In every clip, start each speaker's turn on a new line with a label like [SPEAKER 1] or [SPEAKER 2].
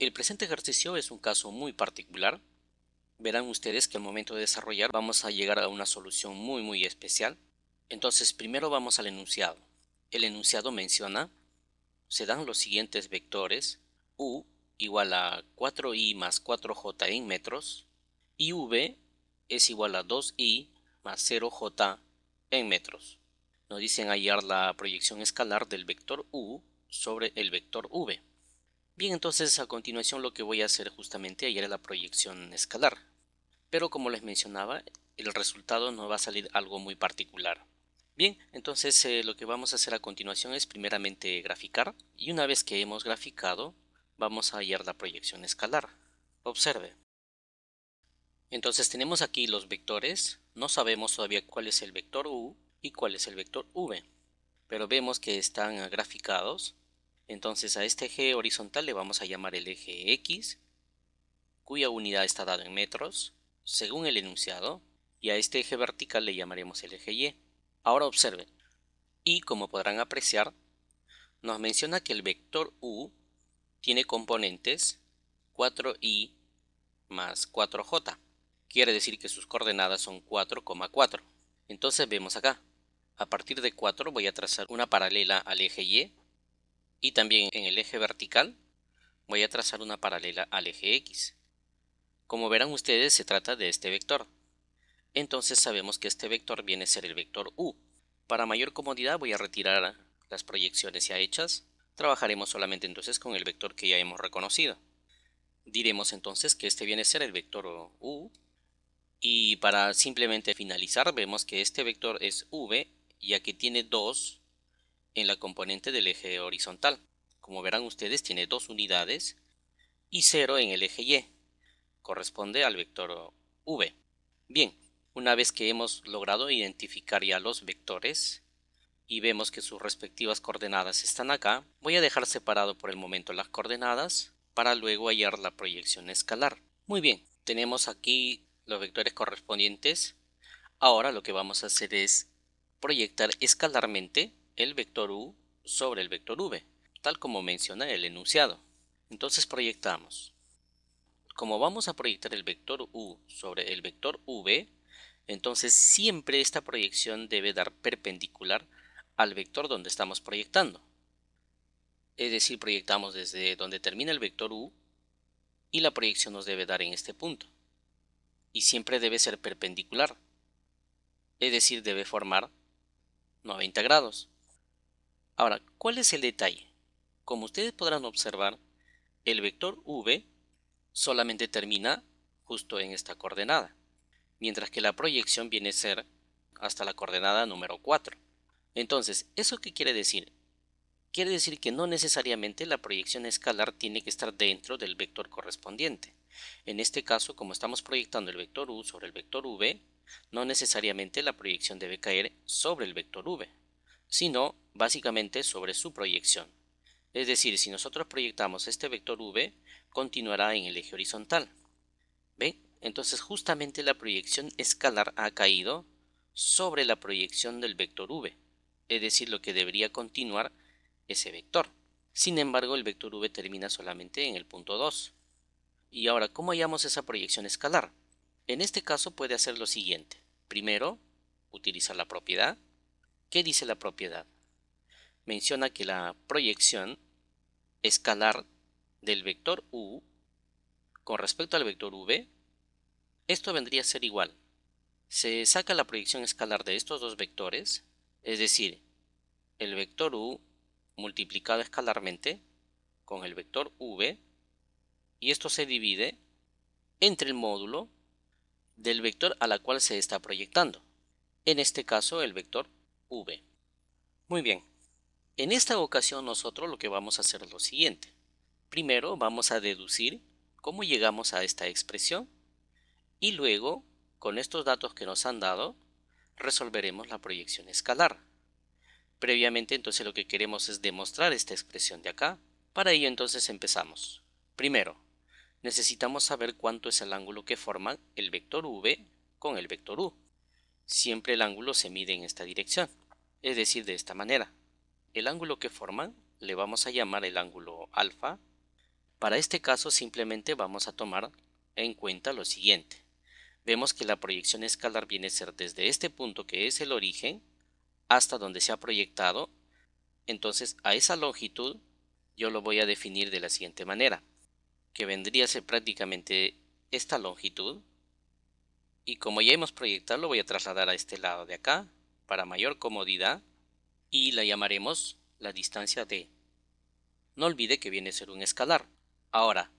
[SPEAKER 1] El presente ejercicio es un caso muy particular. Verán ustedes que al momento de desarrollar vamos a llegar a una solución muy especial. Entonces, primero vamos al enunciado. El enunciado menciona, se dan los siguientes vectores: u igual a 4i más 4j en metros y v es igual a 2i más 0j en metros. Nos dicen hallar la proyección escalar del vector u sobre el vector v. Bien, entonces a continuación lo que voy a hacer justamente hallar la proyección escalar. Pero como les mencionaba, el resultado nos va a salir algo muy particular. Bien, entonces lo que vamos a hacer a continuación es primeramente graficar, y una vez que hemos graficado, vamos a hallar la proyección escalar. Observe. Entonces tenemos aquí los vectores. No sabemos todavía cuál es el vector u y cuál es el vector v, pero vemos que están graficados. Entonces a este eje horizontal le vamos a llamar el eje X, cuya unidad está dado en metros, según el enunciado, y a este eje vertical le llamaremos el eje Y. Ahora observen, y como podrán apreciar, nos menciona que el vector u tiene componentes 4i más 4j. Quiere decir que sus coordenadas son 4,4. Entonces vemos acá, a partir de 4 voy a trazar una paralela al eje y también en el eje vertical voy a trazar una paralela al eje X. Como verán ustedes, se trata de este vector. Entonces sabemos que este vector viene a ser el vector u. Para mayor comodidad voy a retirar las proyecciones ya hechas. Trabajaremos solamente entonces con el vector que ya hemos reconocido. Diremos entonces que este viene a ser el vector u. Y para simplemente finalizar, vemos que este vector es v, ya que tiene 2 en la componente del eje horizontal. Como verán ustedes, tiene 2 unidades y 0 en el eje y. Corresponde al vector v. Bien, una vez que hemos logrado identificar ya los vectores y vemos que sus respectivas coordenadas están acá, voy a dejar separado por el momento las coordenadas para luego hallar la proyección escalar. Muy bien, tenemos aquí los vectores correspondientes. Ahora lo que vamos a hacer es proyectar escalarmente el vector u sobre el vector v, tal como menciona el enunciado. Entonces proyectamos. Como vamos a proyectar el vector u sobre el vector v, entonces siempre esta proyección debe dar perpendicular al vector donde estamos proyectando. Es decir, proyectamos desde donde termina el vector u y la proyección nos debe dar en este punto. Y siempre debe ser perpendicular, es decir, debe formar 90 grados. Ahora, ¿cuál es el detalle? Como ustedes podrán observar, el vector v solamente termina justo en esta coordenada, mientras que la proyección viene a ser hasta la coordenada número 4. Entonces, ¿eso qué quiere decir? Quiere decir que no necesariamente la proyección escalar tiene que estar dentro del vector correspondiente. En este caso, como estamos proyectando el vector u sobre el vector v, no necesariamente la proyección debe caer sobre el vector v, sino básicamente sobre su proyección. Es decir, si nosotros proyectamos este vector v, continuará en el eje horizontal. ¿Ven? Entonces justamente la proyección escalar ha caído sobre la proyección del vector v, es decir, lo que debería continuar ese vector. Sin embargo, el vector v termina solamente en el punto 2. Y ahora, ¿cómo hallamos esa proyección escalar? En este caso puede hacer lo siguiente. Primero, utilizar la propiedad. ¿Qué dice la propiedad? Menciona que la proyección escalar del vector u con respecto al vector v, esto vendría a ser igual. Se saca la proyección escalar de estos dos vectores, es decir, el vector u multiplicado escalarmente con el vector v, y esto se divide entre el módulo del vector a la cual se está proyectando, en este caso el vector v. Muy bien, en esta ocasión nosotros lo que vamos a hacer es lo siguiente. Primero vamos a deducir cómo llegamos a esta expresión y luego, con estos datos que nos han dado, resolveremos la proyección escalar. Previamente entonces lo que queremos es demostrar esta expresión de acá. Para ello entonces empezamos. Primero, necesitamos saber cuánto es el ángulo que forma el vector v con el vector u. Siempre el ángulo se mide en esta dirección, es decir, de esta manera. El ángulo que forman le vamos a llamar el ángulo alfa Para este caso simplemente vamos a tomar en cuenta lo siguiente. Vemos que la proyección escalar viene a ser desde este punto que es el origen hasta donde se ha proyectado. Entonces a esa longitud yo lo voy a definir de la siguiente manera, que vendría a ser prácticamente esta longitud, y como ya hemos proyectado lo voy a trasladar a este lado de acá para mayor comodidad y la llamaremos la distancia D. No olvide que viene a ser un escalar. Ahora,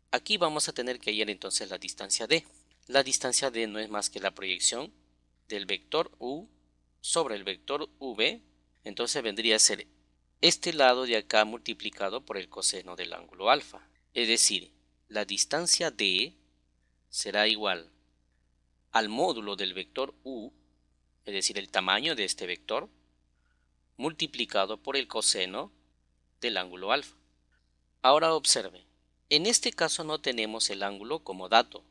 [SPEAKER 1] aquí vamos a tener que hallar entonces la distancia D. La distancia D no es más que la proyección del vector U sobre el vector V, entonces vendría a ser este lado de acá multiplicado por el coseno del ángulo alfa. Es decir, la distancia D será igual al módulo del vector U, es decir, el tamaño de este vector, multiplicado por el coseno del ángulo alfa. Ahora observe, en este caso no tenemos el ángulo como dato.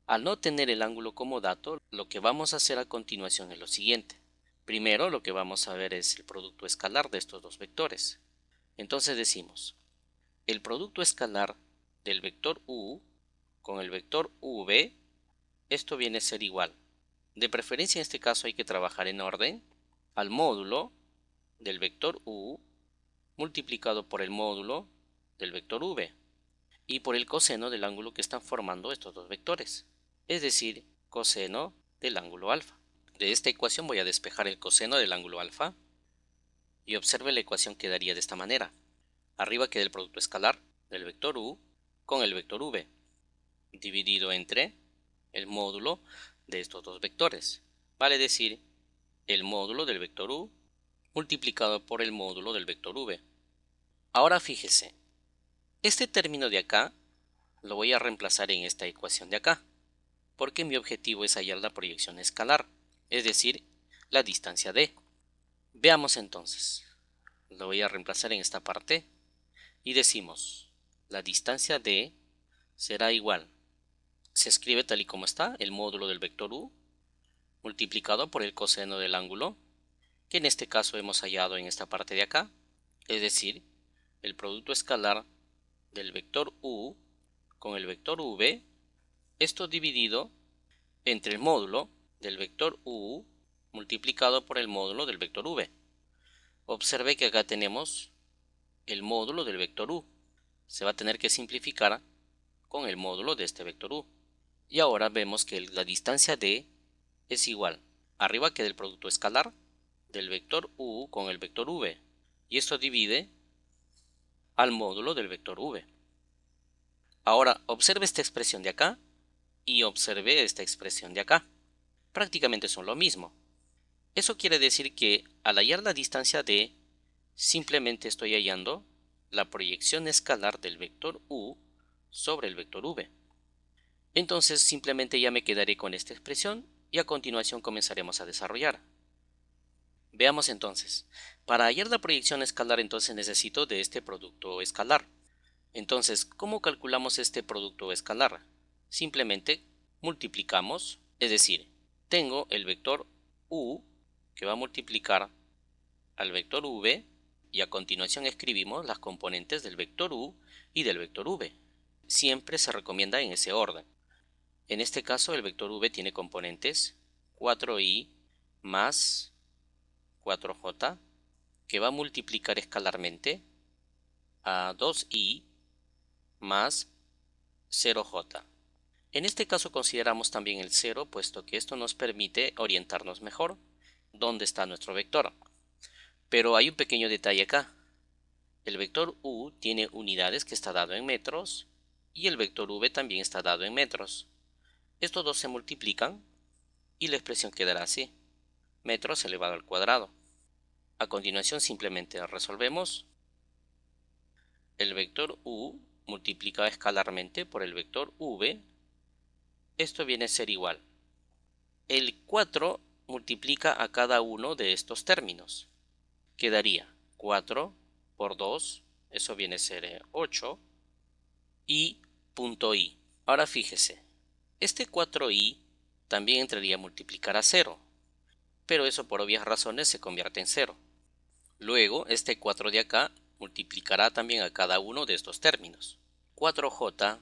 [SPEAKER 1] Al no tener el ángulo como dato, lo que vamos a hacer a continuación es lo siguiente. Primero lo que vamos a ver es el producto escalar de estos dos vectores. Entonces decimos, el producto escalar del vector U con el vector V, esto viene a ser igual. De preferencia en este caso hay que trabajar en orden al módulo del vector U multiplicado por el módulo del vector V y por el coseno del ángulo que están formando estos dos vectores, es decir, coseno del ángulo alfa. De esta ecuación voy a despejar el coseno del ángulo alfa y observe la ecuación quedaría de esta manera. Arriba queda el producto escalar del vector U con el vector V dividido entre el módulo de estos dos vectores, vale decir el módulo del vector U multiplicado por el módulo del vector V. Ahora fíjese, este término de acá lo voy a reemplazar en esta ecuación de acá, porque mi objetivo es hallar la proyección escalar, es decir, la distancia D. Veamos entonces, lo voy a reemplazar en esta parte y decimos, la distancia D será igual, se escribe tal y como está, el módulo del vector U multiplicado por el coseno del ángulo, que en este caso hemos hallado en esta parte de acá, es decir, el producto escalar del vector U con el vector V, esto dividido entre el módulo del vector U multiplicado por el módulo del vector V. Observe que acá tenemos el módulo del vector U. Se va a tener que simplificar con el módulo de este vector U. Y ahora vemos que la distancia D es igual. Arriba queda el producto escalar del vector U con el vector V. Y esto divide al módulo del vector V. Ahora observe esta expresión de acá y observe esta expresión de acá. Prácticamente son lo mismo. Eso quiere decir que al hallar la distancia D, simplemente estoy hallando la proyección escalar del vector U sobre el vector V. Entonces simplemente ya me quedaré con esta expresión y a continuación comenzaremos a desarrollar. Veamos entonces, para hallar la proyección escalar entonces necesito de este producto escalar. Entonces, ¿cómo calculamos este producto escalar? Simplemente multiplicamos, es decir, tengo el vector U que va a multiplicar al vector V y a continuación escribimos las componentes del vector U y del vector V. Siempre se recomienda en ese orden. En este caso el vector V tiene componentes 4i más 4j que va a multiplicar escalarmente a 2i más 0j. En este caso consideramos también el 0, puesto que esto nos permite orientarnos mejor dónde está nuestro vector. Pero hay un pequeño detalle acá. El vector U tiene unidades que está dado en metros y el vector V también está dado en metros. Estos dos se multiplican y la expresión quedará así, metros elevado al cuadrado. A continuación simplemente resolvemos. El vector U multiplicado escalarmente por el vector V, esto viene a ser igual. El 4 multiplica a cada uno de estos términos. Quedaría 4 por 2, eso viene a ser 8, y punto i. Ahora fíjese, este 4i también entraría a multiplicar a 0, pero eso por obvias razones se convierte en 0. Luego este 4 de acá multiplicará también a cada uno de estos términos. 4j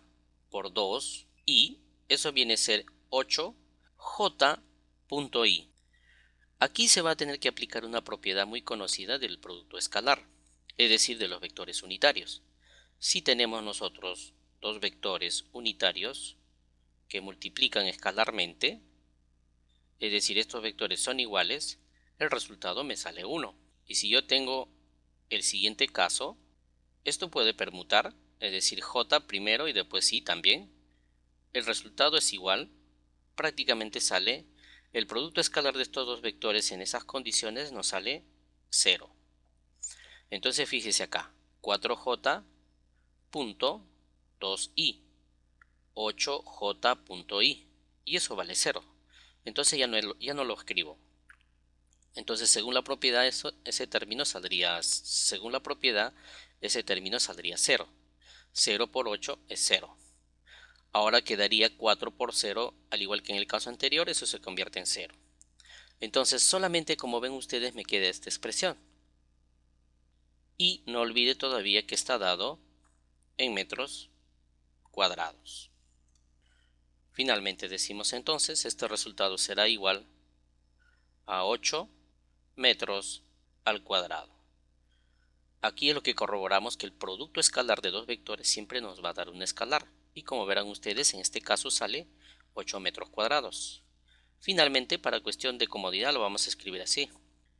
[SPEAKER 1] por 2i, eso viene a ser 8j.i. Aquí se va a tener que aplicar una propiedad muy conocida del producto escalar, es decir, de los vectores unitarios. Si tenemos nosotros dos vectores unitarios que multiplican escalarmente, es decir, estos vectores son iguales, el resultado me sale 1. Y si yo tengo el siguiente caso, esto puede permutar, es decir, j primero y después i también. El resultado es igual, prácticamente sale, el producto escalar de estos dos vectores en esas condiciones nos sale 0. Entonces fíjese acá, 4j.2i, 8j.i, y eso vale 0. Entonces ya no lo escribo. Entonces según la propiedad ese término saldría 0. 0 por 8 es 0. Ahora quedaría 4 por 0, al igual que en el caso anterior, eso se convierte en 0. Entonces solamente, como ven ustedes, me queda esta expresión. Y no olvide todavía que está dado en metros cuadrados. Finalmente decimos entonces, este resultado será igual a 8 metros al cuadrado. Aquí es lo que corroboramos, que el producto escalar de dos vectores siempre nos va a dar un escalar. Y como verán ustedes, en este caso sale 8 metros cuadrados. Finalmente, para cuestión de comodidad, lo vamos a escribir así.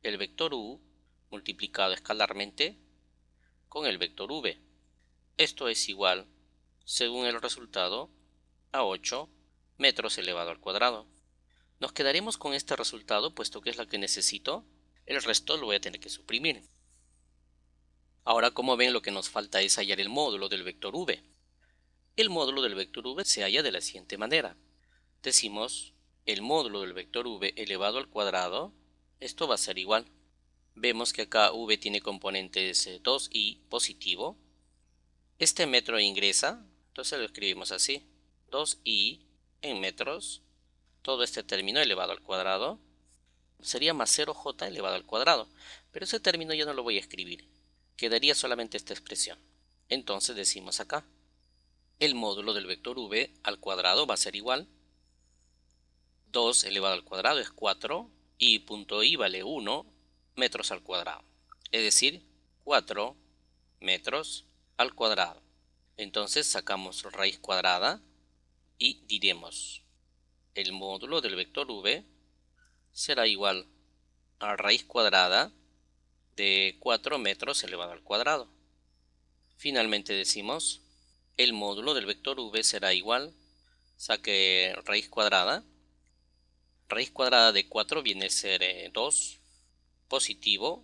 [SPEAKER 1] El vector u multiplicado escalarmente con el vector v. Esto es igual, según el resultado, a 8 metros elevado al cuadrado. Nos quedaremos con este resultado, puesto que es lo que necesito. El resto lo voy a tener que suprimir. Ahora, como ven, lo que nos falta es hallar el módulo del vector v. El módulo del vector v se halla de la siguiente manera. Decimos el módulo del vector v elevado al cuadrado. Esto va a ser igual. Vemos que acá v tiene componentes 2i positivo. Este metro ingresa, entonces lo escribimos así. 2i en metros. Todo este término elevado al cuadrado. Sería más 0j elevado al cuadrado. Pero ese término ya no lo voy a escribir. Quedaría solamente esta expresión. Entonces decimos acá. El módulo del vector v al cuadrado va a ser igual. 2 elevado al cuadrado es 4. Y punto i vale 1 metros al cuadrado. Es decir, 4 metros al cuadrado. Entonces sacamos raíz cuadrada y diremos el módulo del vector v será igual a raíz cuadrada de 4 metros elevado al cuadrado. Finalmente decimos el módulo del vector v será igual, saque raíz cuadrada de 4 viene a ser 2 positivo,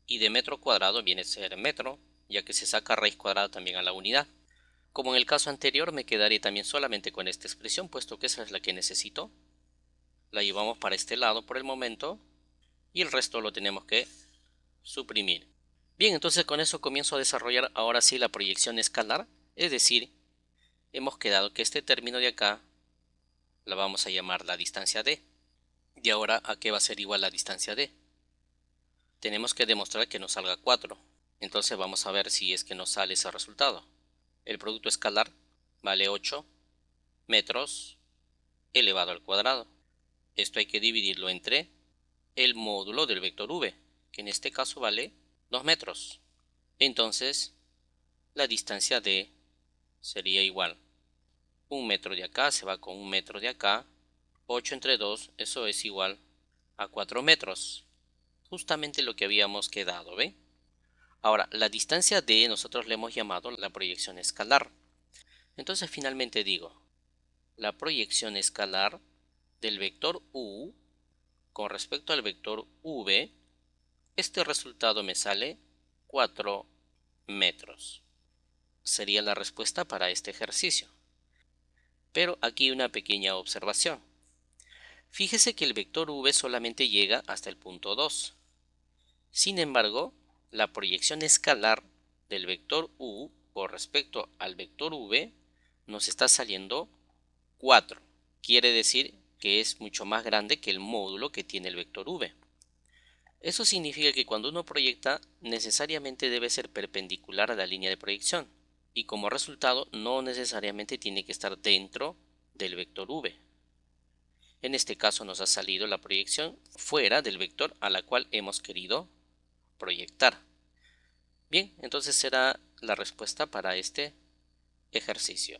[SPEAKER 1] y de metro cuadrado viene a ser metro, ya que se saca raíz cuadrada también a la unidad. Como en el caso anterior, me quedaré también solamente con esta expresión, puesto que esa es la que necesito. La llevamos para este lado por el momento y el resto lo tenemos que suprimir. Bien, entonces con eso comienzo a desarrollar ahora sí la proyección escalar, es decir, hemos quedado que este término de acá la vamos a llamar la distancia d. Y ahora, ¿a qué va a ser igual la distancia d? Tenemos que demostrar que nos salga 4. Entonces vamos a ver si es que nos sale ese resultado. El producto escalar vale 8 metros elevado al cuadrado. Esto hay que dividirlo entre el módulo del vector v, que en este caso vale 2 metros. Entonces, la distancia d sería igual. 1 metro de acá se va con 1 metro de acá. 8 entre 2, eso es igual a 4 metros. Justamente lo que habíamos quedado, ¿ven? Ahora, la distancia d nosotros le hemos llamado la proyección escalar. Entonces finalmente digo, la proyección escalar del vector u con respecto al vector v, este resultado me sale 4 metros. Sería la respuesta para este ejercicio. Pero aquí una pequeña observación. Fíjese que el vector v solamente llega hasta el punto 2. Sin embargo, la proyección escalar del vector u con respecto al vector v nos está saliendo 4. Quiere decir que es mucho más grande que el módulo que tiene el vector v. Eso significa que cuando uno proyecta, necesariamente debe ser perpendicular a la línea de proyección, y como resultado no necesariamente tiene que estar dentro del vector v. En este caso nos ha salido la proyección fuera del vector a la cual hemos querido proyectar. Bien, entonces será la respuesta para este ejercicio.